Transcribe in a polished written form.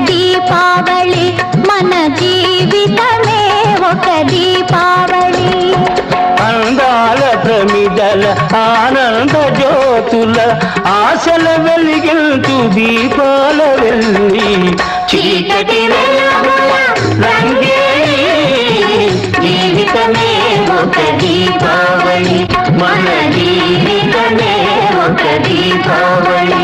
దీపావళి మన జీవితమే ఒక దీపావళి అందాల ప్రమిదల ఆనంద జ్యోతుల ఆశల వెలిగించు దీపాల వెళ్ళి చీకటి జీవితమే ఒక దీపావళి మన జీవితమే ఒక దీపావళి